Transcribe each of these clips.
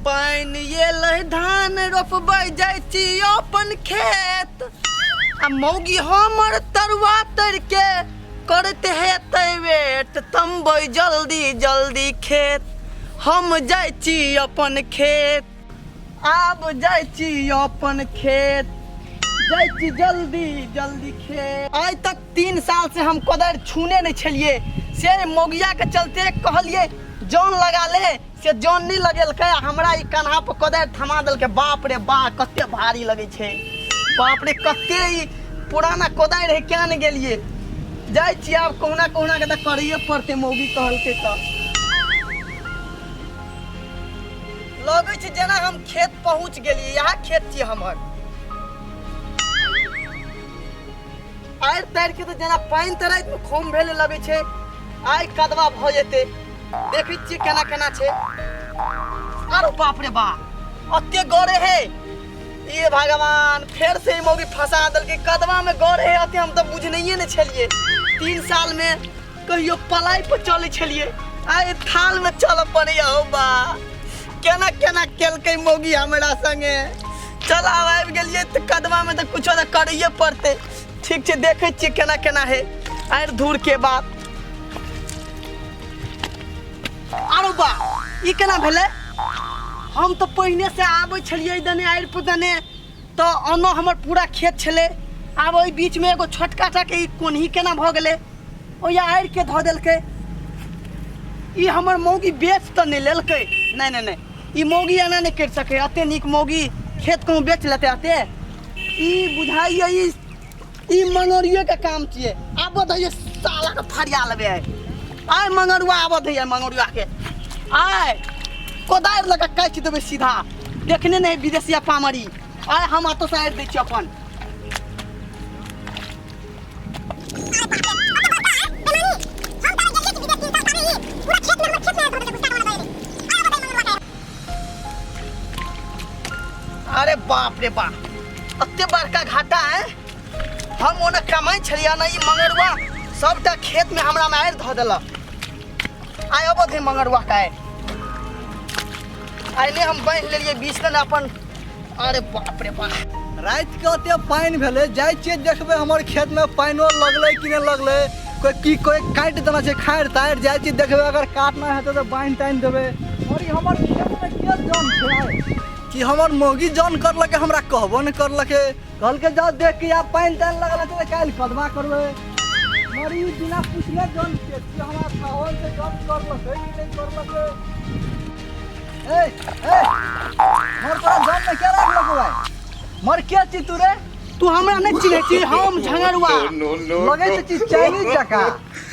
Pine ये लह धान रोपबै जाइ छी अपन खेत आ मौगी हमर तरुआ तर के करते हेतै वेट तमबै जल्दी जल्दी खेत हम जाइ छी अपन खेत आब जाइ छी अपन खेत जाइ छी जल्दी जल्दी खेत। आज तक 3 साल से हम कोदार छूने नहीं छलिए से मौगिया के चलते कहलिए जौन लगा ले से जौन नहीं लगेलकै हमरा ई कान्हा पर कोदार थमा देलकै। बाप रे बा कते भारी लगे छे बाप रे कते ई पुराना कोदार है क्या नहीं गेलिए जाइ छी आब कहूना कहूना के त करिए पड़ते मौगी कहलकै त लगे छे जेना हम खेत पहुंच गेलिए। यहाँ खेत छी हमर आइ तैर के तो जेना पानी तराइत में खोम भेले लगे छे आइ कदवा भ जेते देखै छी केना केना छे। अरे बाप रे बा अत्ते गरे है ये भगवान फेर से ही मौगी फंसा दल के कदवा में गरे है अते हम तो बुझनैये न छलिए। 3 साल में कहियो पलाई पर चले छलिए आइ थाल में चल पड़िया हो बा केना केना केलकै मौगी हमरा संगे। चल आबि गेलिए त कदवा में त कुछो त करिए पड़ते। ठीक छे देखे छी केना केना है आर धूर के बात। आरो बा ई केना भेले हम तो पहिने से आबै छलिए दने आर पुदने तो अनो हमर पूरा खेत छले आब ओई बीच में एगो छोटका टा के ई कोनही केना भ गेले ओया आर के ध देलकै। ई हमर मौगी बेच त नहीं लेलकै नहीं नहीं नहीं ई मौगी एना नहीं कर सके अते निक मौगी खेत को बेच लेते अते ई बुझाइए ई मंगरुए का काम छिए। आब बताइए साला के फरिया लेबे आय मंगरुआ आब बताइए मंगरुआ के आय कोदार लगा काट देबे सीधा देखने नहीं विदेशिया पामरी आय हम तो साइड दै छी अपन। अरे बाप रे बाप अत्ते बड़का घाटा है हम ओने कमाई छलिया ना ई मंगरुआ सबटा खेत में हमरा मार ध देलक। आय अब थे मंगरुआ का आइले हम बांध लेलिए बीच में अपन। अरे बाप रे बाप रात के ओते पानी भेले जाय छिए देखबे हमर खेत में पानियो लगले कि नहीं लगले कोई काट देना छै खाड़ ताड़ जाय छी देखबे अगर काटना है तो बांध तान देबे। और ई हमर खेत में के जन छै कि हमर मौगी जन करलके हमरा कहबो न करलके कहलके जाओ देख के आप पानी तान लगल त काल कदवा करबे। मरी बिना पूछले जन के हमरा साहब से जन करलके कि नहीं करलके। ए मर तोरा जन में के रखलको भाई मर के छी तू रे तू हमरा नहीं चिन्हे छी हम झंगरुआ लगे छी चाइनीज जका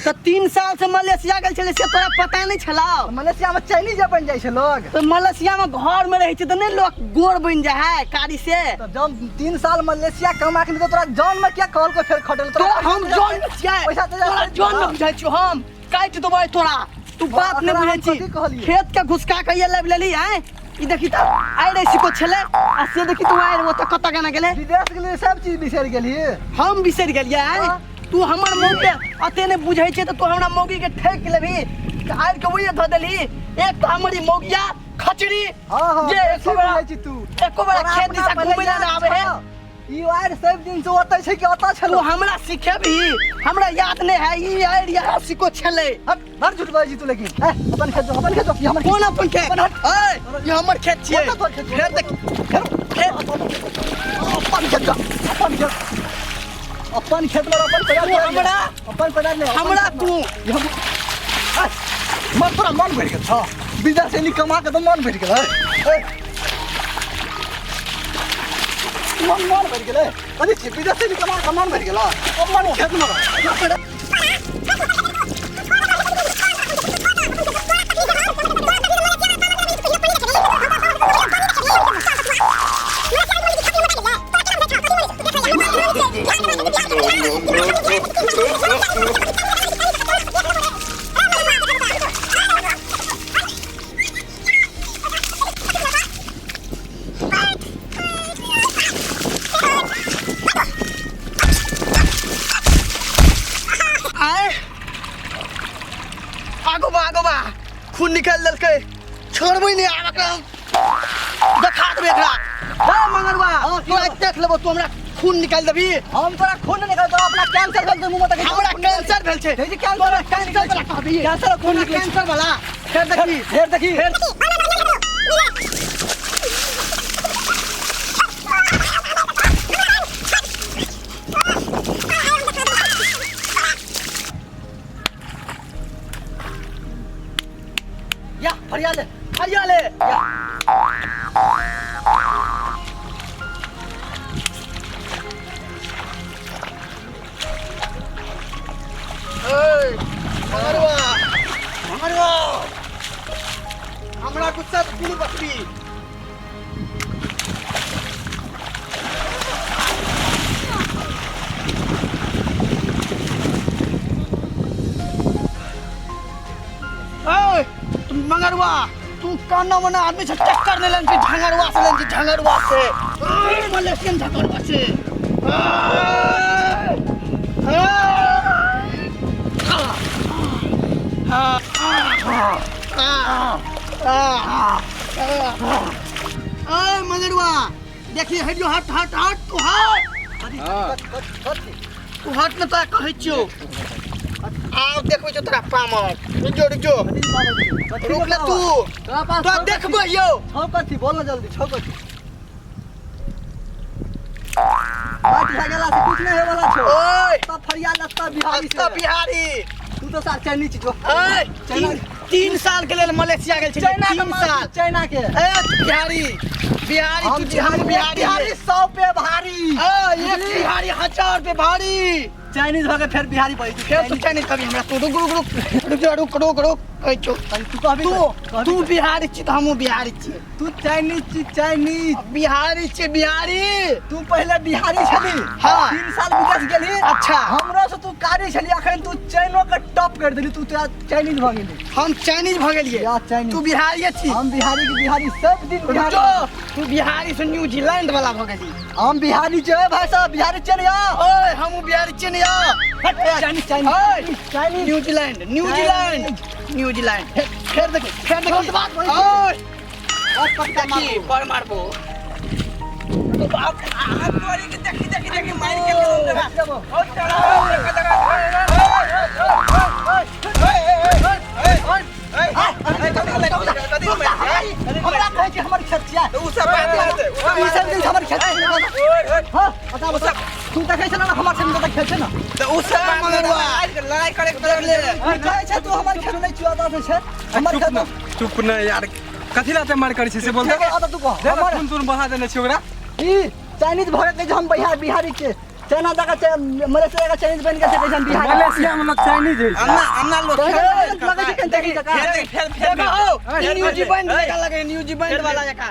तो 3 साल से मलेशिया गल छले से तोरा पता नहीं छला। मलेशिया में चाइनीज बन जाय छै लोग तो मलेशिया में घर में रहे छै त नहीं लोग गोर बन जा है कारी से। तो जब 3 साल मलेशिया कमा के तो तोरा जॉन में क्या कहल को फिर खटल तो हम जॉन में छियै तोरा जॉन में बुझाइ छी हम काट देबै तोरा तू बात नहीं बुझै छी। खेत के घुसका के ये लेब लेली है ई देखी त आइ रे सिको छले आ से देखी तू आइ वो त कत गाना गेले विदेश गेले सब चीज बिसर गेली हम बिसर गेलिए है। तू हमर मौगी अते ने बुझै छै त तू हमरा मौगी के ठेक लेबी आइ के वही ध देली। एक त हमरी मौगिया खचड़ी जे एको बेरा खेत दिशा घूमे ना आवे है ई वायर सब दिन से ओतै छै कि ओतै छलो तू हमरा सिखेबी हमरा याद नहीं है ई आइडिया सिको छले। हट भर झूठ बाजी तू लेकिन अपन खेत हमर कौन अपन खेत ए ये हमर खेत छियै फेर देख अपन खेत में अपन पैदा हमरा तू मन तोरा मन भर गेल छ विदेश से कमा के तो मन भर गेल मन भर गेल अरे विदेश से कमा के मन भर गेल अपन खेत में खून निकाल दल के छोड़बे नहीं आवा देखा देबे एकरा ए मंगरवा तू आज देख लेबो तू हमरा खून निकाल देबी हम तोरा खून नहीं निकाल, तोरा अपना कैंसर भेल दे मुंह में, हमरा कैंसर भेल छै देखी कैंसर वाला कहबी, कैंसर खून निकले, कैंसर वाला फेर देखी या हरियाले मंगरवा हमरा गुस्सा कुल बकरी तुम मंगरवा तू काना मना आदमी से टक्कर ले लेन झंगरवा से झंगरवा से मलेशियन झंगरवा से मंगरवा देखिए हटियो हट हट हट तू हट न तो कहै छियो आओ देखबै जो तोरा पामर रुक जो रुक ले तू तो देखबै यो छौ कथी बोल ना जल्दी, छौ कथी बात लागला से कुछ नहीं है वाला छौ। ओए तब फरिया लगता बिहारी तो से, बिहारी तू तो साथ चाइनीज जो ओए 3 साल के लिए मलेशिया गेल छी 3 साल चाइना के ए बिहारी बिहारी तू बिहारी बिहारी 100 पे भारी, एक बिहारी 1000 पे भारी चाइनीज भागे फिर बिहारी पड़ी फिर तू चाइनीज कभी हमरा तू रुक कहै छौ तू कहबी तू बिहारी छी त हमहु बिहारी छी तू चाइनीज बिहारी छी बिहारी तू पहले बिहारी छली, हाँ। 3 साल विदेश गेली, अच्छा। हमरा से तू कारी छली, अखन तू चाइनो के टॉप कर देली, तू तेरा चाइनीज भ गेली। हम चाइनीज भ गेलिए या चाइनीज तू बिहारी छी हम बिहारी के बिहारी सब दिन बिहारी, तू बिहारी से न्यूजीलैंड वाला भ गेली हम बिहारी छे भाई साहब, बिहारी छे या ओए हमहु बिहारी छी ने चाइनीज न्यूजीलैंड फिर देखी ओए देखी पर मारबो तो बाप हाथ तोड़ी के देखी मार के ओ हमरा कहै छै हमर खेत छियै, उ सब बात ई सब दिन हमर खेत हां बता तू देखै छ ना हमर खेत में खेत छै ना तो उ सब मंगरवा लड़ाई करे के देख ले कहै छै तू हमर खेत नहीं चुआता छै, हमर खेत चुप न यार, कथी लाते मार करै छी से बोल दे। आता तू कह हमर खून बढ़ा देने छी ओकरा, ई चाइनीज भगे के जो हम बिहारी के चाइना जगह मलेशिया का चाइनीज बन के से हम बिहारी मलेशिया में लोग चाइनीज है। अन्ना लोग लगे छै केन देखी फेर न्यूजीलैंड लगे न्यूजीलैंड वाला जका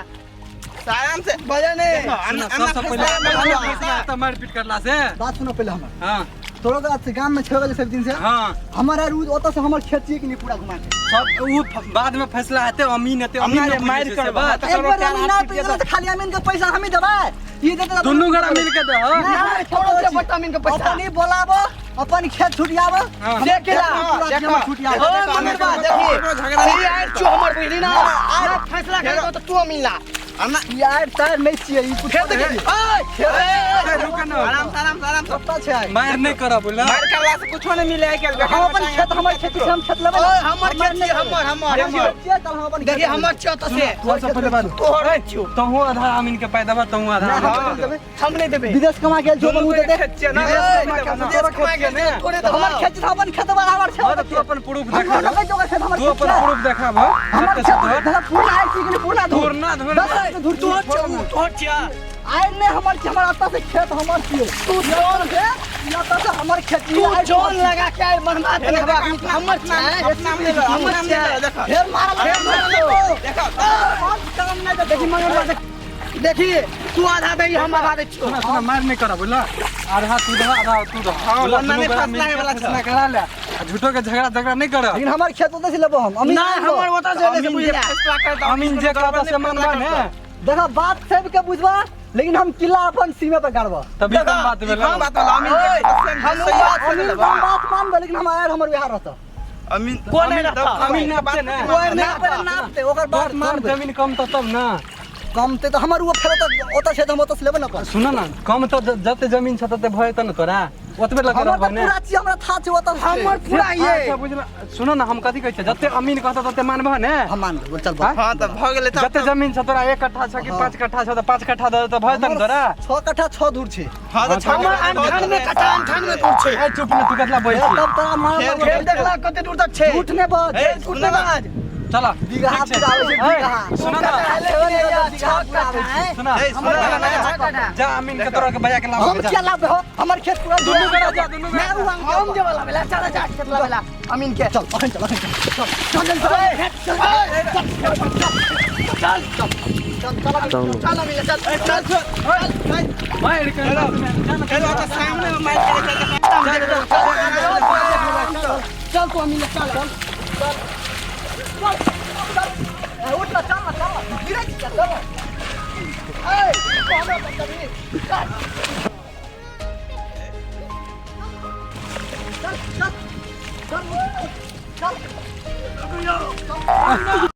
आराम से बजाने सबसे पहले मार पीट करला से बात सुनो पहले हमर, हां तोरो का गांव में 6 बजे से दिन से हां हमारा रूज ओता से हमर खेत छिए कि नहीं पूरा घुमा के सब वो बाद में फैसला हेते, अमीन हेते, अमीन ने मार कर बात एक बार ना तो खाली अमीन के पैसा हम ही देबे, ई देते दोनों गड़ा मिल के दे। नहीं थोड़ा से विटामिन का पैसा नहीं बोलाबो, अपन खेत छुटियाबो, देखला छुटियाबो ओ मंगरवा देखी यार तू हमर बहिनी ना आज फैसला कर तो तू मिलना अन्ना यार तार नहीं छिए ई कुछ देखी ओए रुक न, आराम पता छै मार नहीं करा बोला, मार करला से कुछो नहीं मिले है के हम अपन खेत हमर खेत से हम खेत लेबे, ओए हमर खेत छी हमर चल हम अपन देखिए हमर छत से सबसे पहले बात तोहर छियो तहु आधा अमीन के पाई देबा, तहु आधा हम नहीं देबे विदेश कमा के जो बनू दे दे हमर खेत अपन खेत बराबर छै, तू अपन प्रूफ देखा, हमर जो खेत हमर तू अपन प्रूफ देखाब, हमर खेत पूरा है कि पूरा धोर ना धोर तोहर छिया आइ ने हमर अत्ता से खेत हमर छिए, तू जोन के अत्ता से हमर खेत तू जोन लगा के बर्बाद कर दे हमर नाम ले लो हमर नाम ले लो देखो फेर मारल देखो काम नहीं देखी मगर देखिए तू आधा दे हम आधा दे छियो सुना मार नहीं करा बोला, आधा तू दे आधा तू दे, वरना नहीं फैसला है वाला फैसला करा ले, झूठो के झगड़ा नहीं कर, लेकिन हमर खेत ओते से लेबो हम अमीन ना हमर ओता से ले बुझला फैसला कर दो अमीन जे करता से मानबा ने, देखा बात सब के बुझबा, लेकिन हम किला अपन सीमा पे गाड़बा, तभी कम बात भेल, हम बात अमीन हम बात मान दे, लेकिन हम आयर हमर बिहार रहता अमीन कौन है रहता? अमीन नापते ना कोई नहीं नापते ओकर बात तोर मानबे जमीन कम तो तब ना कमते तो हमर वो फेर ओता छै त हम ओता से लेबे ना पर सुन ना कम तो जते जमीन छ तते भए त न तोरा ओतबे लग हमर रहबे त ने पूरा चीज हमरा था छै ओता हमर पूरा ये अच्छा बुझल सुन ना हम कथि कहै छै जते अमीन कहत तते मानबह ने हम मान लेबे चल हाँ? हां त भ गेलै जते जमीन छ तोरा 1 कट्ठा छ कि 5 कट्ठा छ त 5 कट्ठा दे त भए त न तोरा 6 कट्ठा 6 दूर छै हां त हमर 98 कट्ठा 98 दूर छै ए चुप न तू कतला बैठ छी तब तोरा मान खेल खेल देखला कते दूर तक छै झूठ ने बात ए, झूठ ने बात चला बीघा हाथ पे आवे छै बीघा सुन ना सुन ए, सुन ना। जा अमीन के तोरा के भैया के हम लाभ क्या लाभ हो हमर खेत पूरा दुनू करा जा दुनू मैं करा हम जे वाला बेला चला जा खेत वाला बेला अमीन के चल चल चल चल अमीन चल मार के खेल का सामने में मार चल तू अमीन चल चल उठ ना चल चल गिरे चल ए हमरा बंदरी चल चल चल चल